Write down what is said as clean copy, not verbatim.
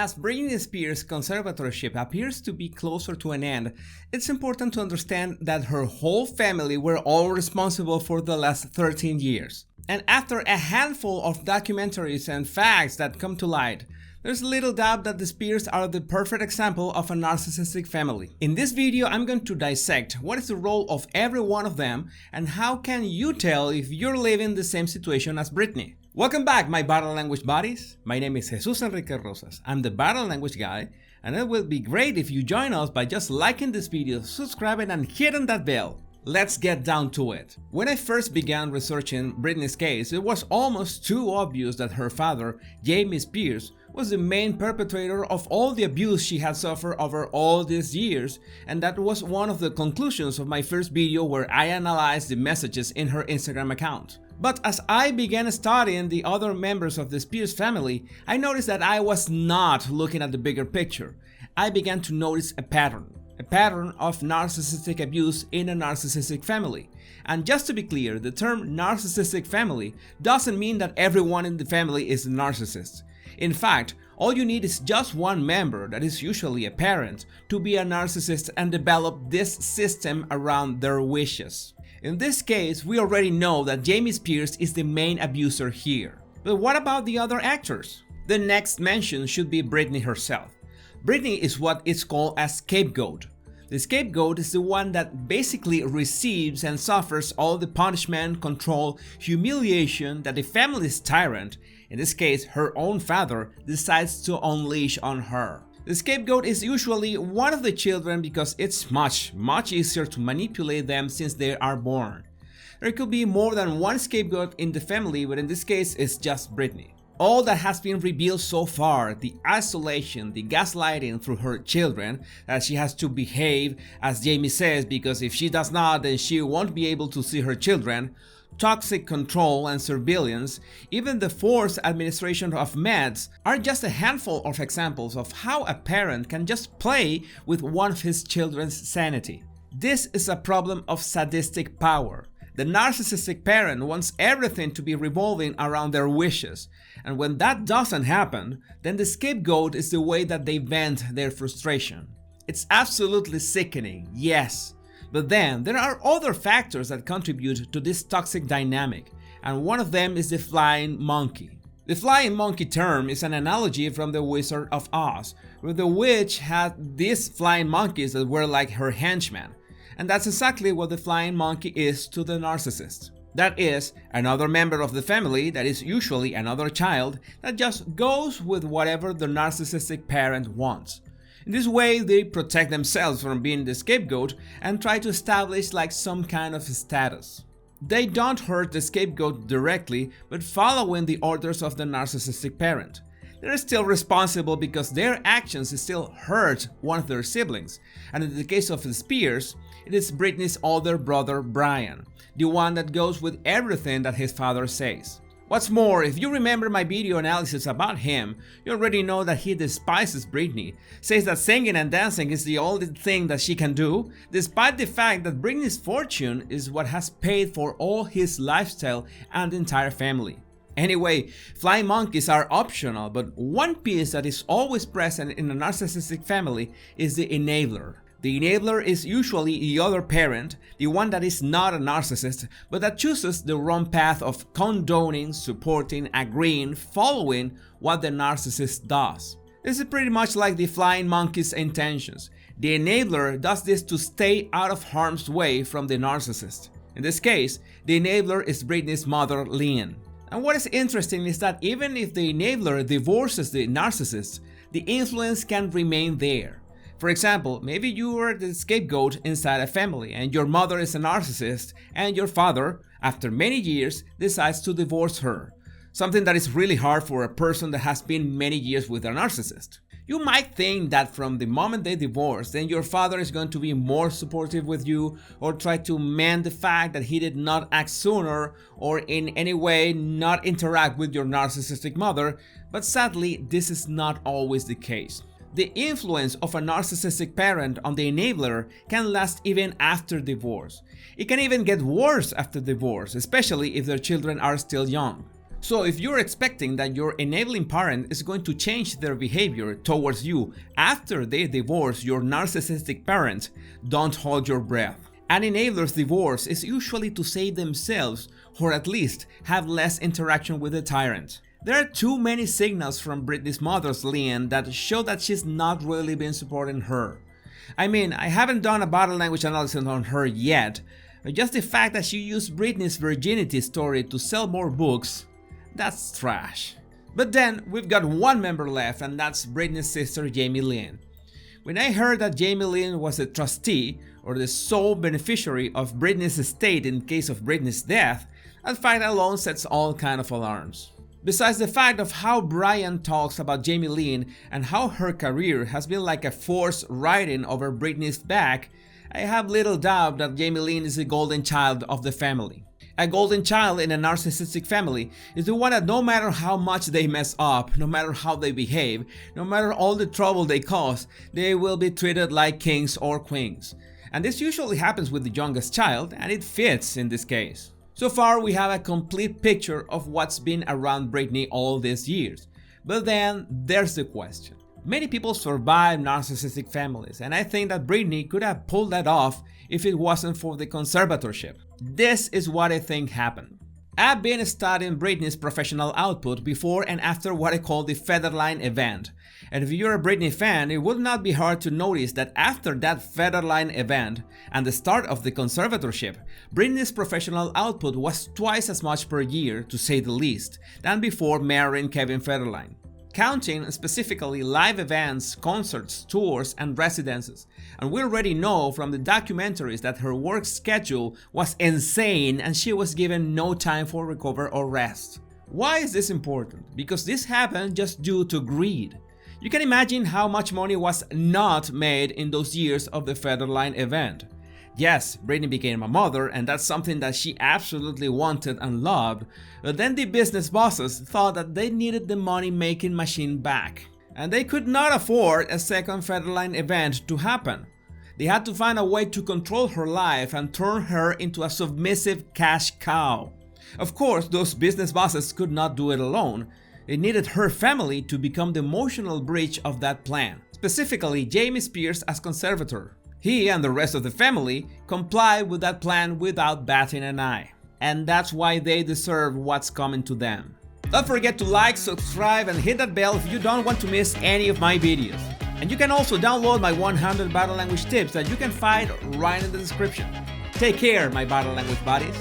As Britney Spears' conservatorship appears to be closer to an end, it's important to understand that her whole family were all responsible for the last 13 years. And after a handful of documentaries and facts that come to light, there's little doubt that the Spears are the perfect example of a narcissistic family. In this video, I'm going to dissect what is the role of every one of them and how can you tell if you're living the same situation as Britney. Welcome back, my Bottle Language buddies. My name is Jesus Enrique Rosas. I'm the Bottle Language guy, and it will be great if you join us by just liking this video, subscribing, and hitting that bell. Let's get down to it. When I first began researching Britney's case, it was almost too obvious that her father, Jamie Spears, was the main perpetrator of all the abuse she had suffered over all these years, and that was one of the conclusions of my first video where I analyzed the messages in her Instagram account. But as I began studying the other members of the Spears family, I noticed that I was not looking at the bigger picture. I began to notice a pattern of narcissistic abuse in a narcissistic family. And just to be clear, the term narcissistic family doesn't mean that everyone in the family is a narcissist. In fact, all you need is just one member, that is usually a parent, to be a narcissist and develop this system around their wishes. In this case, we already know that Jamie Spears is the main abuser here. But what about the other actors? The next mention should be Britney herself. Britney is what is called a scapegoat. The scapegoat is the one that basically receives and suffers all the punishment, control, humiliation that the family's tyrant, in this case her own father, decides to unleash on her. The scapegoat is usually one of the children because it's much easier to manipulate them since they are born. There could be more than one scapegoat in the family, but in this case it's just Britney. All that has been revealed so far, the isolation, the gaslighting through her children, that she has to behave as Jamie says because if she does not then she won't be able to see her children, toxic control and surveillance, even the forced administration of meds are just a handful of examples of how a parent can just play with one of his children's sanity. This is a problem of sadistic power. The narcissistic parent wants everything to be revolving around their wishes, and when that doesn't happen, then the scapegoat is the way that they vent their frustration. It's absolutely sickening, yes. But then, there are other factors that contribute to this toxic dynamic, and one of them is the flying monkey. The flying monkey term is an analogy from the Wizard of Oz, where the witch had these flying monkeys that were like her henchmen. And that's exactly what the flying monkey is to the narcissist. That is, another member of the family, that is usually another child, that just goes with whatever the narcissistic parent wants. In this way, they protect themselves from being the scapegoat and try to establish like some kind of status. They don't hurt the scapegoat directly, but following the orders of the narcissistic parent. They're still responsible because their actions still hurt one of their siblings, and in the case of the Spears, it is Britney's older brother Brian, the one that goes with everything that his father says. What's more, if you remember my video analysis about him, you already know that he despises Britney, says that singing and dancing is the only thing that she can do, despite the fact that Britney's fortune is what has paid for all his lifestyle and the entire family. Anyway, flying monkeys are optional, but one piece that is always present in a narcissistic family is the enabler. The enabler is usually the other parent, the one that is not a narcissist, but that chooses the wrong path of condoning, supporting, agreeing, following what the narcissist does. This is pretty much like the flying monkey's intentions. The enabler does this to stay out of harm's way from the narcissist. In this case, the enabler is Britney's mother, Lynn. And what is interesting is that even if the enabler divorces the narcissist, the influence can remain there. For example, maybe you are the scapegoat inside a family and your mother is a narcissist and your father, after many years, decides to divorce her. Something that is really hard for a person that has been many years with a narcissist. You might think that from the moment they divorce, then your father is going to be more supportive with you or try to mend the fact that he did not act sooner or in any way not interact with your narcissistic mother, but sadly, this is not always the case. The influence of a narcissistic parent on the enabler can last even after divorce. It can even get worse after divorce, especially if their children are still young. So if you're expecting that your enabling parent is going to change their behavior towards you after they divorce your narcissistic parent, don't hold your breath. An enabler's divorce is usually to save themselves or at least have less interaction with the tyrant. There are too many signals from Britney's mother's Leanne that show that she's not really been supporting her. I mean, I haven't done a body language analysis on her yet, but just the fact that she used Britney's virginity story to sell more books, that's trash. But then we've got one member left, and that's Britney's sister Jamie Lynn. When I heard that Jamie Lynn was a trustee or the sole beneficiary of Britney's estate in case of Britney's death, that fact alone sets all kind of alarms. Besides the fact of how Brian talks about Jamie Lynn and how her career has been like a force riding over Britney's back, I have little doubt that Jamie Lynn is the golden child of the family. A golden child in a narcissistic family is the one that no matter how much they mess up, no matter how they behave, no matter all the trouble they cause, they will be treated like kings or queens. And this usually happens with the youngest child, and it fits in this case. So far we have a complete picture of what's been around Britney all these years. But then there's the question. Many people survive narcissistic families, and I think that Britney could have pulled that off if it wasn't for the conservatorship. This is what I think happened. I've been studying Britney's professional output before and after what I call the Federline event. And if you're a Britney fan, it would not be hard to notice that after that Federline event and the start of the conservatorship, Britney's professional output was twice as much per year, to say the least, than before marrying Kevin Federline. Counting specifically live events, concerts, tours, and residences. And we already know from the documentaries that her work schedule was insane and she was given no time for recover or rest. Why is this important? Because this happened just due to greed. You can imagine how much money was not made in those years of the Federline event. Yes, Britney became a mother, and that's something that she absolutely wanted and loved, but then the business bosses thought that they needed the money-making machine back. And they could not afford a second Federline event to happen. They had to find a way to control her life and turn her into a submissive cash cow. Of course, those business bosses could not do it alone. It needed her family to become the emotional bridge of that plan, specifically Jamie Spears as conservator. He and the rest of the family complied with that plan without batting an eye. And that's why they deserve what's coming to them. Don't forget to like, subscribe, and hit that bell if you don't want to miss any of my videos. And you can also download my 100 body language tips that you can find right in the description. Take care, my body language buddies.